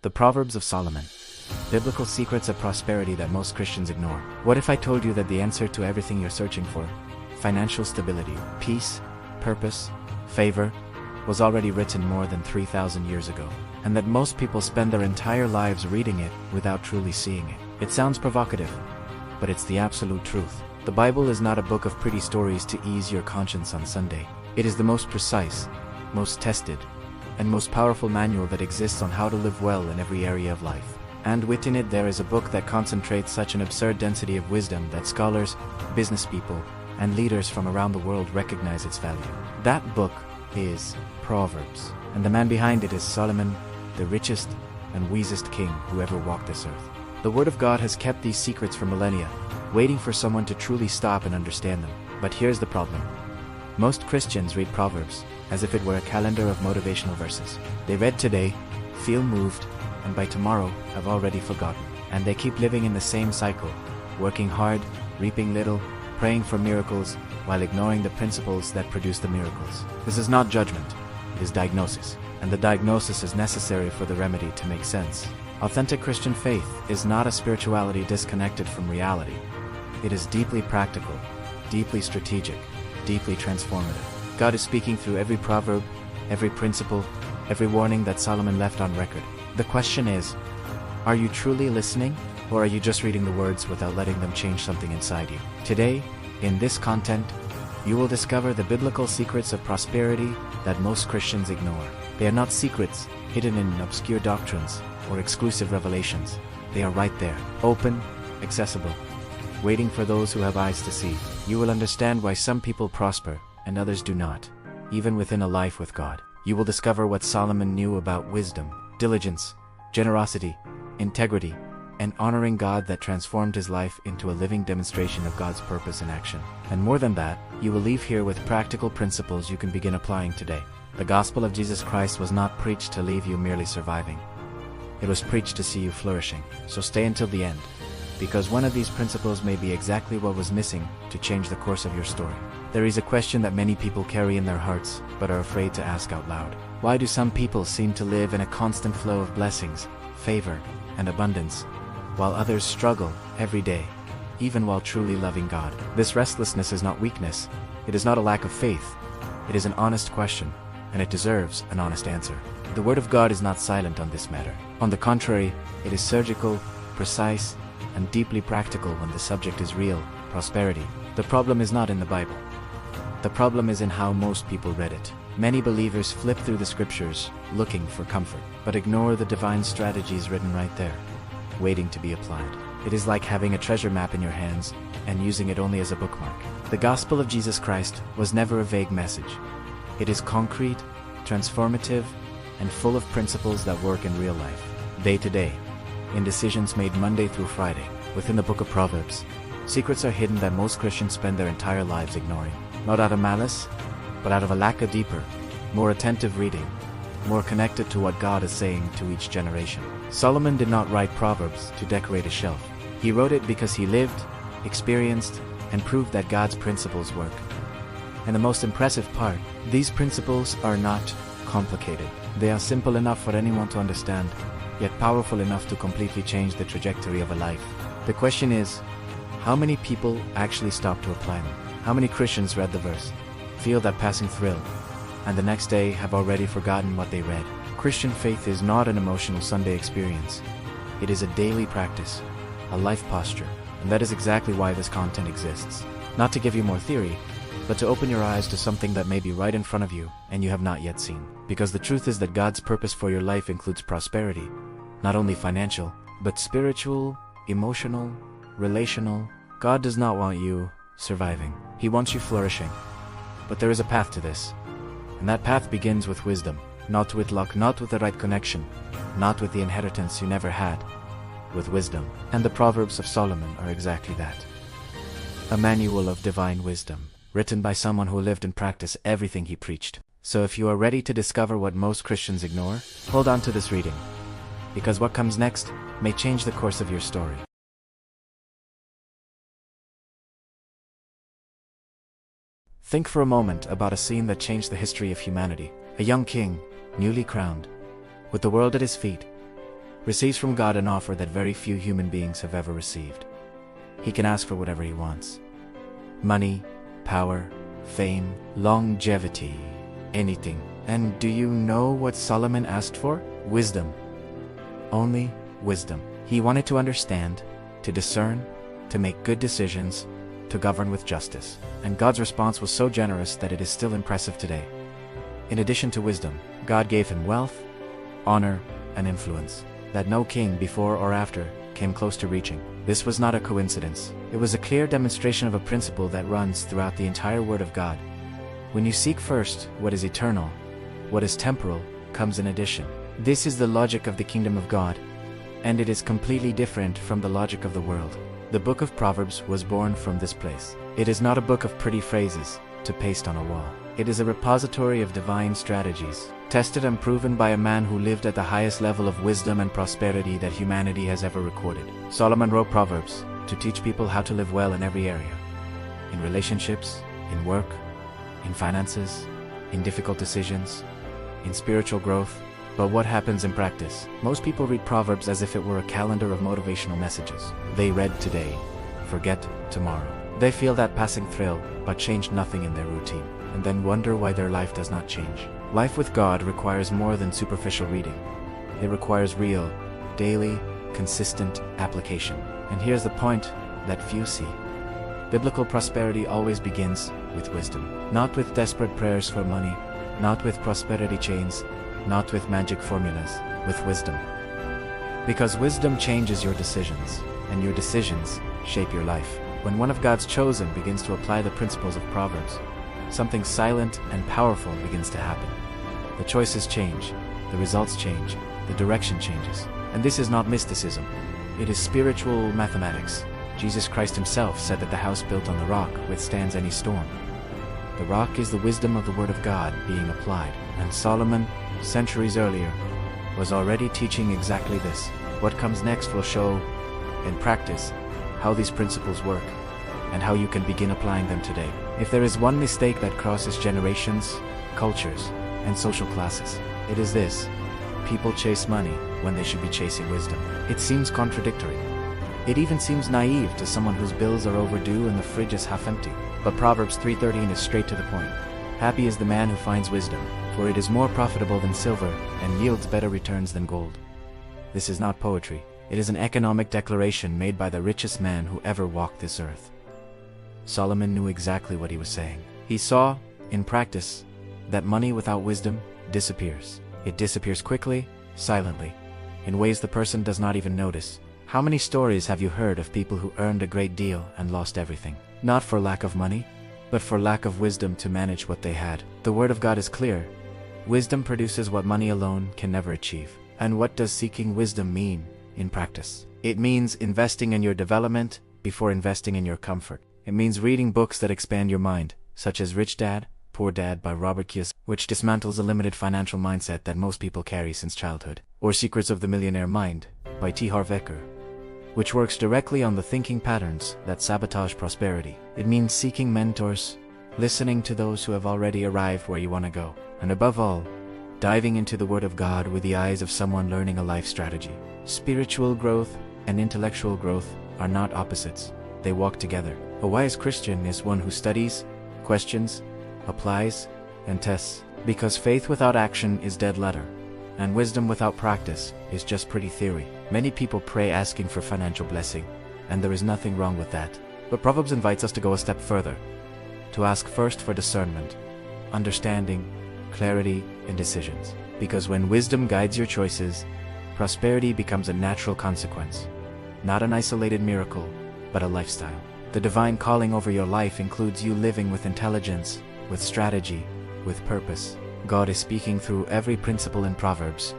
The Proverbs of Solomon. Biblical secrets of prosperity that most Christians ignore. What if I told you that the answer to everything you're searching for, financial stability, peace, purpose, favor, was already written more than 3,000 years ago, and that most people spend their entire lives reading it without truly seeing it? It sounds provocative, but it's the absolute truth. The Bible is not a book of pretty stories to ease your conscience on Sunday. It is the most precise, most tested, and most powerful manual that exists on how to live well in every area of life. And within it there is a book that concentrates such an absurd density of wisdom that scholars, business people, and leaders from around the world recognize its value. That book is Proverbs, and the man behind it is Solomon, the richest and wisest king who ever walked this earth. The Word of God has kept these secrets for millennia, waiting for someone to truly stop and understand them. But here's the problem. Most Christians read Proverbs as if it were a calendar of motivational verses. They read today, feel moved, and by tomorrow have already forgotten. And they keep living in the same cycle, working hard, reaping little, praying for miracles, while ignoring the principles that produce the miracles. This is not judgment, it is diagnosis. And the diagnosis is necessary for the remedy to make sense. Authentic Christian faith is not a spirituality disconnected from reality. It is deeply practical, deeply strategic, deeply transformative. God is speaking through every proverb, every principle, every warning that Solomon left on record. The question is, are you truly listening, or are you just reading the words without letting them change something inside you? Today, in this content, you will discover the biblical secrets of prosperity that most Christians ignore. They are not secrets hidden in obscure doctrines or exclusive revelations. They are right there, open, accessible, waiting for those who have eyes to see. You will understand why some people prosper and others do not, even within a life with God. You will discover what Solomon knew about wisdom, diligence, generosity, integrity, and honoring God that transformed his life into a living demonstration of God's purpose in action. And more than that, you will leave here with practical principles you can begin applying today. The gospel of Jesus Christ was not preached to leave you merely surviving. It was preached to see you flourishing. So stay until the end, because one of these principles may be exactly what was missing to change the course of your story. There is a question that many people carry in their hearts, but are afraid to ask out loud. Why do some people seem to live in a constant flow of blessings, favor, and abundance, while others struggle every day, even while truly loving God? This restlessness is not weakness. It is not a lack of faith. It is an honest question, and it deserves an honest answer. The Word of God is not silent on this matter. On the contrary, it is surgical, precise, and deeply practical when the subject is real, prosperity. The problem is not in the Bible. The problem is in how most people read it. Many believers flip through the scriptures, looking for comfort, but ignore the divine strategies written right there, waiting to be applied. It is like having a treasure map in your hands and using it only as a bookmark. The gospel of Jesus Christ was never a vague message. It is concrete, transformative, and full of principles that work in real life, day to day, in decisions made Monday through Friday. Within the book of Proverbs, secrets are hidden that most Christians spend their entire lives ignoring. Not out of malice, but out of a lack of deeper, more attentive reading, more connected to what God is saying to each generation. Solomon did not write Proverbs to decorate a shelf. He wrote it because he lived, experienced, and proved that God's principles work. And the most impressive part, these principles are not complicated. They are simple enough for anyone to understand, yet powerful enough to completely change the trajectory of a life. The question is, how many people actually stop to apply them? How many Christians read the verse, feel that passing thrill, and the next day have already forgotten what they read? Christian faith is not an emotional Sunday experience. It is a daily practice, a life posture, and that is exactly why this content exists. Not to give you more theory, but to open your eyes to something that may be right in front of you and you have not yet seen. Because the truth is that God's purpose for your life includes prosperity, not only financial, but spiritual, emotional, relational. God does not want you surviving. He wants you flourishing. But there is a path to this. And that path begins with wisdom. Not with luck, not with the right connection, not with the inheritance you never had. With wisdom. And the Proverbs of Solomon are exactly that. A manual of divine wisdom, written by someone who lived and practiced everything he preached. So if you are ready to discover what most Christians ignore, hold on to this reading, because what comes next may change the course of your story. Think for a moment about a scene that changed the history of humanity. A young king, newly crowned, with the world at his feet, receives from God an offer that very few human beings have ever received. He can ask for whatever he wants. Money, power, fame, longevity, anything. And do you know what Solomon asked for? Wisdom. Only wisdom. He wanted to understand, to discern, to make good decisions, to govern with justice. And God's response was so generous that it is still impressive today. In addition to wisdom, God gave him wealth, honor, and influence that no king before or after came close to reaching. This was not a coincidence. It was a clear demonstration of a principle that runs throughout the entire Word of God. When you seek first what is eternal, what is temporal comes in addition. This is the logic of the kingdom of God, and it is completely different from the logic of the world. The book of Proverbs was born from this place. It is not a book of pretty phrases to paste on a wall. It is a repository of divine strategies, tested and proven by a man who lived at the highest level of wisdom and prosperity that humanity has ever recorded. Solomon wrote Proverbs to teach people how to live well in every area. In relationships, in work, in finances, in difficult decisions, in spiritual growth. But what happens in practice? Most people read Proverbs as if it were a calendar of motivational messages. They read today, forget tomorrow. They feel that passing thrill, but change nothing in their routine, and then wonder why their life does not change. Life with God requires more than superficial reading. It requires real, daily, consistent application. And here's the point that few see. Biblical prosperity always begins with wisdom. Not with desperate prayers for money, not with prosperity chains, not with magic formulas, with wisdom. Because wisdom changes your decisions, and your decisions shape your life. When one of God's chosen begins to apply the principles of Proverbs, something silent and powerful begins to happen. The choices change, the results change, the direction changes. And this is not mysticism. It is spiritual mathematics. Jesus Christ himself said that the house built on the rock withstands any storm. The rock is the wisdom of the Word of God being applied. And Solomon, centuries earlier, was already teaching exactly this. What comes next will show, in practice, how these principles work, and how you can begin applying them today. If there is one mistake that crosses generations, cultures, and social classes, it is this. People chase money when they should be chasing wisdom. It seems contradictory. It even seems naive to someone whose bills are overdue and the fridge is half empty. But Proverbs 3:13 is straight to the point. Happy is the man who finds wisdom, for it is more profitable than silver and yields better returns than gold. This is not poetry. It is an economic declaration made by the richest man who ever walked this earth. Solomon knew exactly what he was saying. He saw, in practice, that money without wisdom disappears. It disappears quickly, silently, in ways the person does not even notice. How many stories have you heard of people who earned a great deal and lost everything? Not for lack of money, but for lack of wisdom to manage what they had. The Word of God is clear. Wisdom produces what money alone can never achieve. And what does seeking wisdom mean in practice? It means investing in your development before investing in your comfort. It means reading books that expand your mind, such as Rich Dad, Poor Dad by Robert Kiyosaki, which dismantles a limited financial mindset that most people carry since childhood, or Secrets of the Millionaire Mind by T. Harv Eker, which works directly on the thinking patterns that sabotage prosperity. It means seeking mentors, listening to those who have already arrived where you want to go, and above all, diving into the Word of God with the eyes of someone learning a life strategy. Spiritual growth and intellectual growth are not opposites. They walk together. A wise Christian is one who studies, questions, applies, and tests, because faith without action is dead letter, and wisdom without practice is just pretty theory. Many people pray asking for financial blessing, and there is nothing wrong with that. But Proverbs invites us to go a step further, to ask first for discernment, understanding, clarity in decisions. Because when wisdom guides your choices, prosperity becomes a natural consequence, not an isolated miracle, but a lifestyle. The divine calling over your life includes you living with intelligence, with strategy, with purpose. God is speaking through every principle in Proverbs,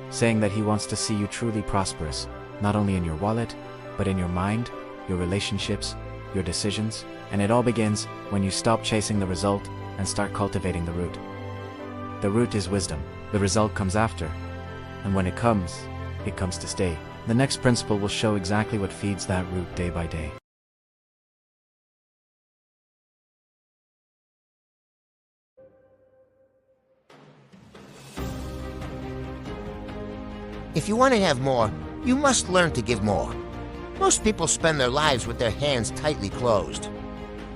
saying that He wants to see you truly prosperous, not only in your wallet, but in your mind, your relationships, your decisions. And it all begins when you stop chasing the result and start cultivating the root. The root is wisdom. The result comes after. And when it comes to stay. The next principle will show exactly what feeds that root day by day. If you want to have more You must learn to give more. Most people spend their lives with their hands tightly closed,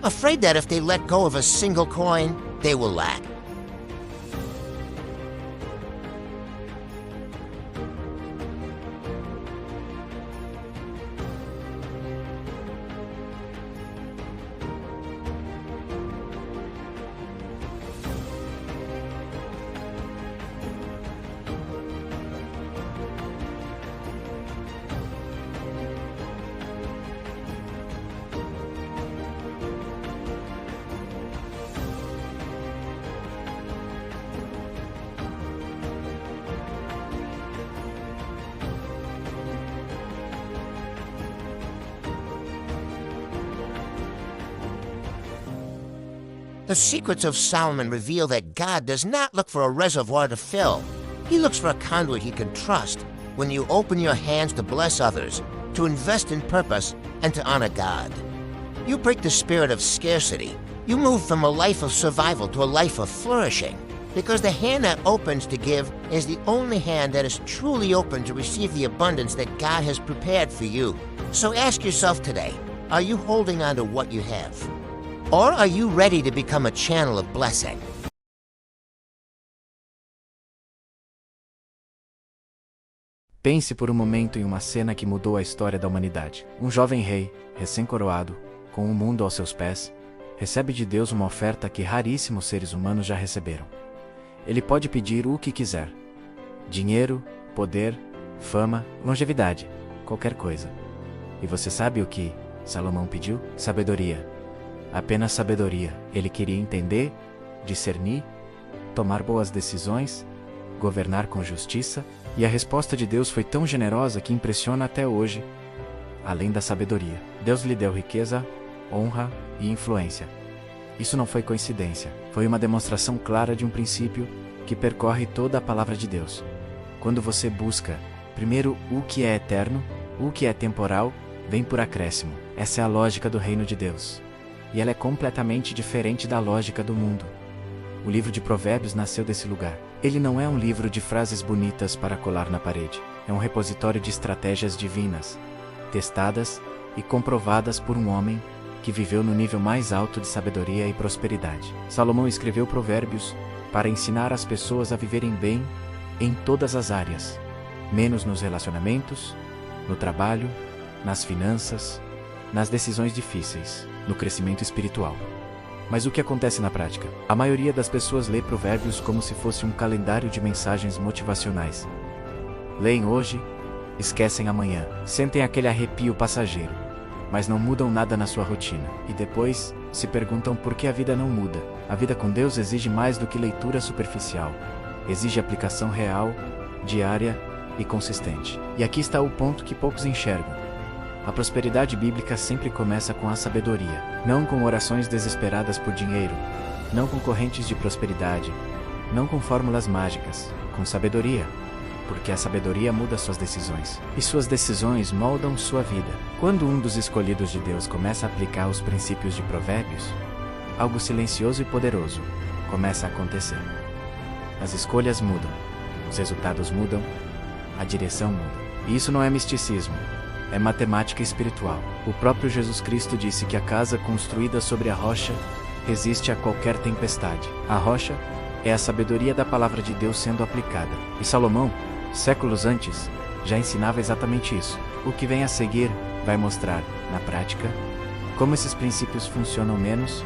afraid that if they let go of a single coin, they will lack. The secrets of Solomon reveal that God does not look for a reservoir to fill. He looks for a conduit he can trust when you open your hands to bless others, to invest in purpose, and to honor God. You break the spirit of scarcity. You move from a life of survival to a life of flourishing, because the hand that opens to give is the only hand that is truly open to receive the abundance that God has prepared for you. So ask yourself today, are you holding on to what you have? Or are you ready to become a channel of blessing? Pense por um momento em uma cena que mudou a história da humanidade. Um jovem rei, recém-coroado, com o mundo aos seus pés, recebe de Deus uma oferta que raríssimos seres humanos já receberam. Ele pode pedir o que quiser: dinheiro, poder, fama, longevidade, qualquer coisa. E você sabe o que Salomão pediu? Sabedoria. Apenas sabedoria. Ele queria entender, discernir, tomar boas decisões, governar com justiça, e a resposta de Deus foi tão generosa que impressiona até hoje. Além da sabedoria, Deus lhe deu riqueza, honra e influência. Isso não foi coincidência, foi uma demonstração clara de um princípio que percorre toda a palavra de Deus. Quando você busca, primeiro, o que é eterno, o que é temporal, vem por acréscimo. Essa é a lógica do reino de Deus. E ela é completamente diferente da lógica do mundo. O livro de Provérbios nasceu desse lugar. Ele não é um livro de frases bonitas para colar na parede. É um repositório de estratégias divinas, testadas e comprovadas por um homem que viveu no nível mais alto de sabedoria e prosperidade. Salomão escreveu Provérbios para ensinar as pessoas a viverem bem em todas as áreas, menos nos relacionamentos, no trabalho, nas finanças, nas decisões difíceis, no crescimento espiritual. Mas o que acontece na prática? A maioria das pessoas lê Provérbios como se fosse um calendário de mensagens motivacionais. Leem hoje, esquecem amanhã, sentem aquele arrepio passageiro, mas não mudam nada na sua rotina. E depois, se perguntam por que a vida não muda. A vida com Deus exige mais do que leitura superficial. Exige aplicação real, diária e consistente. E aqui está o ponto que poucos enxergam. A prosperidade bíblica sempre começa com a sabedoria, não com orações desesperadas por dinheiro, não com correntes de prosperidade, não com fórmulas mágicas, com sabedoria, porque a sabedoria muda suas decisões, e suas decisões moldam sua vida. Quando um dos escolhidos de Deus começa a aplicar os princípios de Provérbios, algo silencioso e poderoso começa a acontecer. As escolhas mudam, os resultados mudam, a direção muda. E isso não é misticismo. É matemática espiritual. O próprio Jesus Cristo disse que a casa construída sobre a rocha resiste a qualquer tempestade. A rocha é a sabedoria da palavra de Deus sendo aplicada. E Salomão, séculos antes, já ensinava exatamente isso. O que vem a seguir vai mostrar, na prática, como esses princípios funcionam menos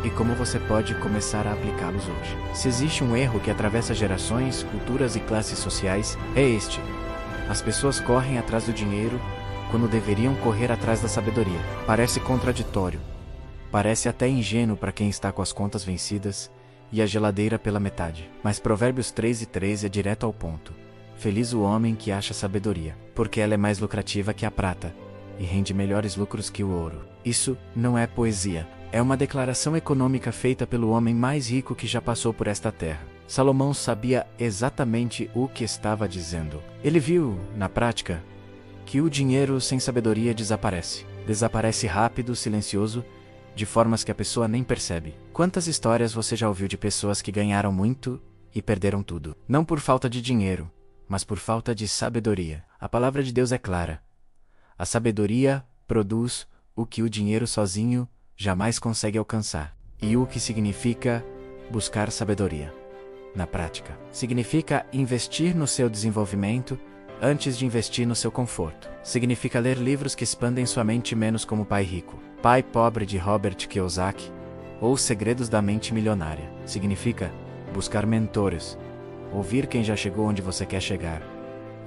e como você pode começar a aplicá-los hoje. Se existe um erro que atravessa gerações, culturas e classes sociais, é este. As pessoas correm atrás do dinheiro quando deveriam correr atrás da sabedoria. Parece contraditório. Parece até ingênuo para quem está com as contas vencidas e a geladeira pela metade. Mas Provérbios 3:13 é direto ao ponto. Feliz o homem que acha sabedoria, porque ela é mais lucrativa que a prata e rende melhores lucros que o ouro. Isso não é poesia. É uma declaração econômica feita pelo homem mais rico que já passou por esta terra. Salomão sabia exatamente o que estava dizendo. Ele viu, na prática, que o dinheiro sem sabedoria desaparece. Desaparece rápido, silencioso, de formas que a pessoa nem percebe. Quantas histórias você já ouviu de pessoas que ganharam muito e perderam tudo? Não por falta de dinheiro, mas por falta de sabedoria. A palavra de Deus é clara. A sabedoria produz o que o dinheiro sozinho jamais consegue alcançar. E o que significa buscar sabedoria? Na prática, significa investir no seu desenvolvimento antes de investir no seu conforto. Significa ler livros que expandem sua mente menos, como Pai Rico, Pai Pobre de Robert Kiyosaki, ou Os Segredos da Mente Milionária. Significa buscar mentores, ouvir quem já chegou onde você quer chegar,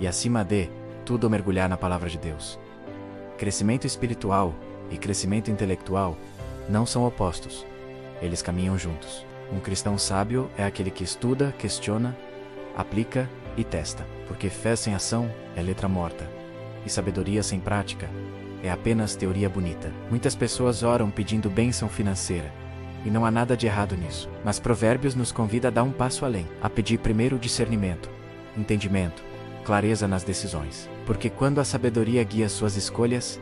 e acima de tudo mergulhar na palavra de Deus. Crescimento espiritual e crescimento intelectual não são opostos, eles caminham juntos. Um cristão sábio é aquele que estuda, questiona, aplica e testa, porque fé sem ação é letra morta, e sabedoria sem prática é apenas teoria bonita. Muitas pessoas oram pedindo bênção financeira, e não há nada de errado nisso, mas Provérbios nos convida a dar um passo além, a pedir primeiro discernimento, entendimento, clareza nas decisões, porque quando a sabedoria guia suas escolhas,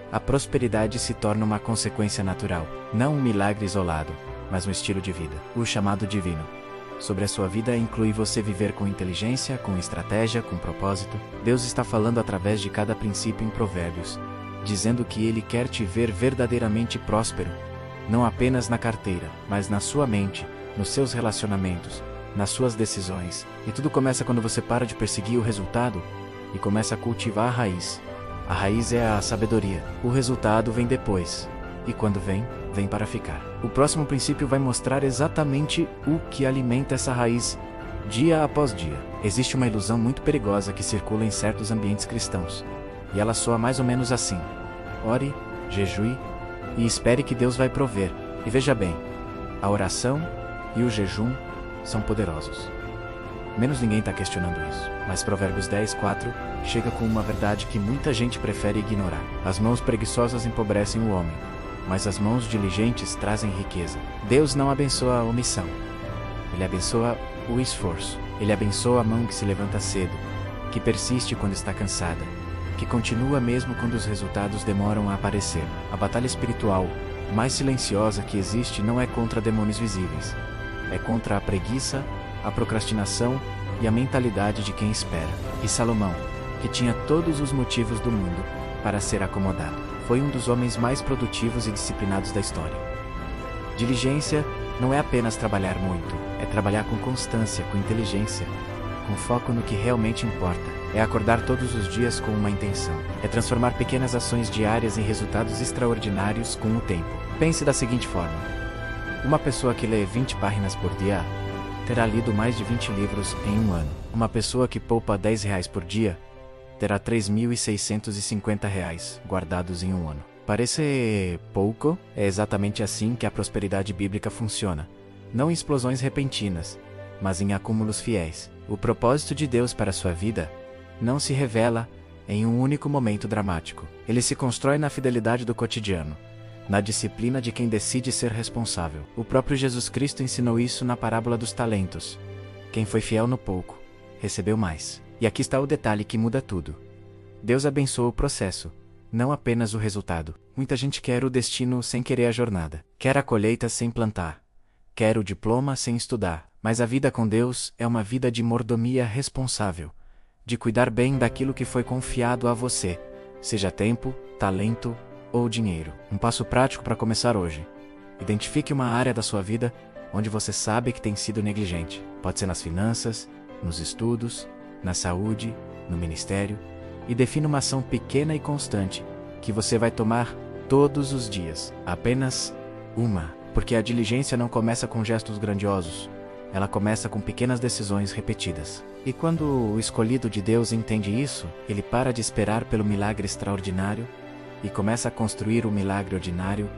a prosperidade se torna uma consequência natural, não um milagre isolado, mas um estilo de vida. O chamado divino sobre a sua vida inclui você viver com inteligência, com estratégia, com propósito. Deus está falando através de cada princípio em Provérbios, dizendo que Ele quer te ver verdadeiramente próspero, não apenas na carteira, mas na sua mente, nos seus relacionamentos, nas suas decisões. E tudo começa quando você para de perseguir o resultado e começa a cultivar a raiz. A raiz é a sabedoria. O resultado vem depois. E quando vem, vem para ficar. O próximo princípio vai mostrar exatamente o que alimenta essa raiz dia após dia. Existe uma ilusão muito perigosa que circula em certos ambientes cristãos. E ela soa mais ou menos assim: ore, jejue e espere que Deus vai prover. E veja bem, a oração e o jejum são poderosos. Menos ninguém está questionando isso. Mas Provérbios 10:4 chega com uma verdade que muita gente prefere ignorar. As mãos preguiçosas empobrecem o homem, mas as mãos diligentes trazem riqueza. Deus não abençoa a omissão. Ele abençoa o esforço. Ele abençoa a mão que se levanta cedo, que persiste quando está cansada, que continua mesmo quando os resultados demoram a aparecer. A batalha espiritual mais silenciosa que existe não é contra demônios visíveis. É contra a preguiça, a procrastinação e a mentalidade de quem espera. E Salomão, que tinha todos os motivos do mundo para ser acomodado, foi um dos homens mais produtivos e disciplinados da história. Diligência não é apenas trabalhar muito, é trabalhar com constância, com inteligência, com foco no que realmente importa. É acordar todos os dias com uma intenção. É transformar pequenas ações diárias em resultados extraordinários com o tempo. Pense da seguinte forma: uma pessoa que lê 20 páginas por dia terá lido mais de 20 livros em um ano. Uma pessoa que poupa R$10 por dia terá R$3.650 guardados em um ano. Parece pouco? É exatamente assim que a prosperidade bíblica funciona. Não em explosões repentinas, mas em acúmulos fiéis. O propósito de Deus para a sua vida não se revela em um único momento dramático. Ele se constrói na fidelidade do cotidiano, na disciplina de quem decide ser responsável. O próprio Jesus Cristo ensinou isso na parábola dos talentos. Quem foi fiel no pouco, recebeu mais. E aqui está o detalhe que muda tudo. Deus abençoa o processo, não apenas o resultado. Muita gente quer o destino sem querer a jornada. Quer a colheita sem plantar. Quer o diploma sem estudar. Mas a vida com Deus é uma vida de mordomia responsável, de cuidar bem daquilo que foi confiado a você, seja tempo, talento ou dinheiro. Um passo prático para começar hoje. Identifique uma área da sua vida onde você sabe que tem sido negligente. Pode ser nas finanças, nos estudos, na saúde, no ministério, e defina uma ação pequena e constante que você vai tomar todos os dias. Apenas uma, porque a diligência não começa com gestos grandiosos. Ela começa com pequenas decisões repetidas. E quando o escolhido de Deus entende isso, ele para de esperar pelo milagre extraordinário e começa a construir o milagre ordinário,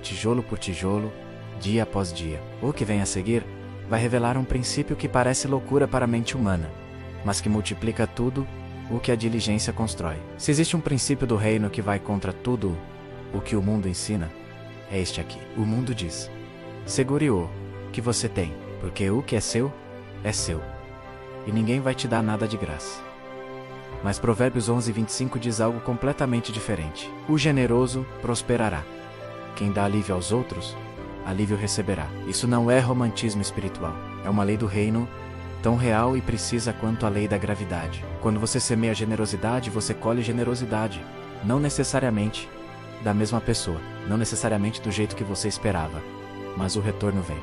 tijolo por tijolo, dia após dia. O que vem a seguir vai revelar um princípio que parece loucura para a mente humana, mas que multiplica tudo o que a diligência constrói. Se existe um princípio do reino que vai contra tudo o que o mundo ensina, é este aqui. O mundo diz: segure o que você tem, porque o que é seu, e ninguém vai te dar nada de graça. Mas Provérbios 11:25 diz algo completamente diferente. O generoso prosperará. Quem dá alívio aos outros, alívio receberá. Isso não é romantismo espiritual. É uma lei do reino tão real e precisa quanto a lei da gravidade. Quando você semeia generosidade, você colhe generosidade. Não necessariamente da mesma pessoa, não necessariamente do jeito que você esperava, mas o retorno vem.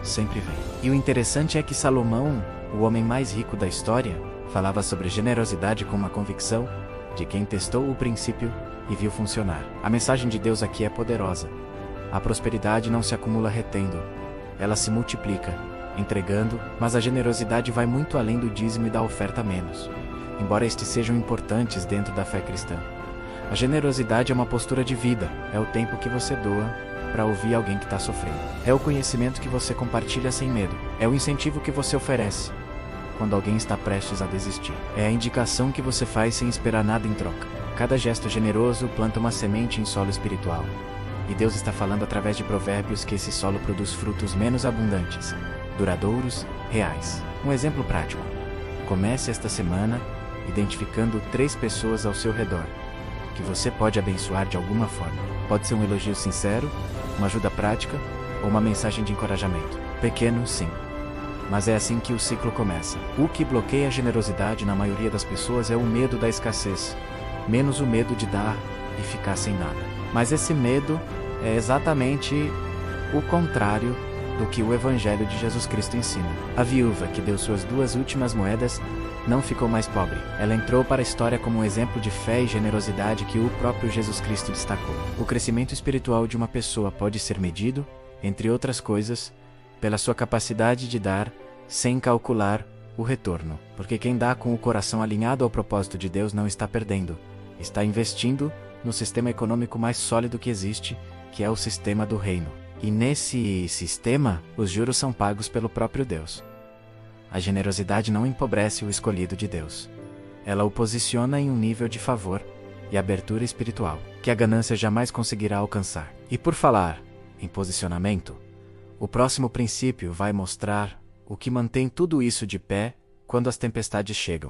Sempre vem. E o interessante é que Salomão, o homem mais rico da história, falava sobre generosidade com uma convicção de quem testou o princípio e viu funcionar. A mensagem de Deus aqui é poderosa. A prosperidade não se acumula retendo, ela se multiplica, entregando, mas a generosidade vai muito além do dízimo e da oferta menos, embora estes sejam importantes dentro da fé cristã. A generosidade é uma postura de vida, é o tempo que você doa para ouvir alguém que está sofrendo. É o conhecimento que você compartilha sem medo, é o incentivo que você oferece quando alguém está prestes a desistir. É a indicação que você faz sem esperar nada em troca. Cada gesto generoso planta uma semente em solo espiritual. E Deus está falando através de provérbios que esse solo produz frutos menos abundantes, duradouros, reais. Um exemplo prático. Comece esta semana identificando 3 pessoas ao seu redor que você pode abençoar de alguma forma. Pode ser um elogio sincero, uma ajuda prática ou uma mensagem de encorajamento. Pequeno, sim. Mas é assim que o ciclo começa. O que bloqueia a generosidade na maioria das pessoas é o medo da escassez, menos o medo de dar e ficar sem nada. Mas esse medo é exatamente o contrário do que o Evangelho de Jesus Cristo ensina. A viúva que deu suas 2 últimas moedas não ficou mais pobre. Ela entrou para a história como um exemplo de fé e generosidade que o próprio Jesus Cristo destacou. O crescimento espiritual de uma pessoa pode ser medido, entre outras coisas, pela sua capacidade de dar sem calcular o retorno. Porque quem dá com o coração alinhado ao propósito de Deus não está perdendo, está investindo no sistema econômico mais sólido que existe, que é o sistema do reino. E nesse sistema, os juros são pagos pelo próprio Deus. A generosidade não empobrece o escolhido de Deus. Ela o posiciona em um nível de favor e abertura espiritual, que a ganância jamais conseguirá alcançar. E por falar em posicionamento, o próximo princípio vai mostrar o que mantém tudo isso de pé quando as tempestades chegam.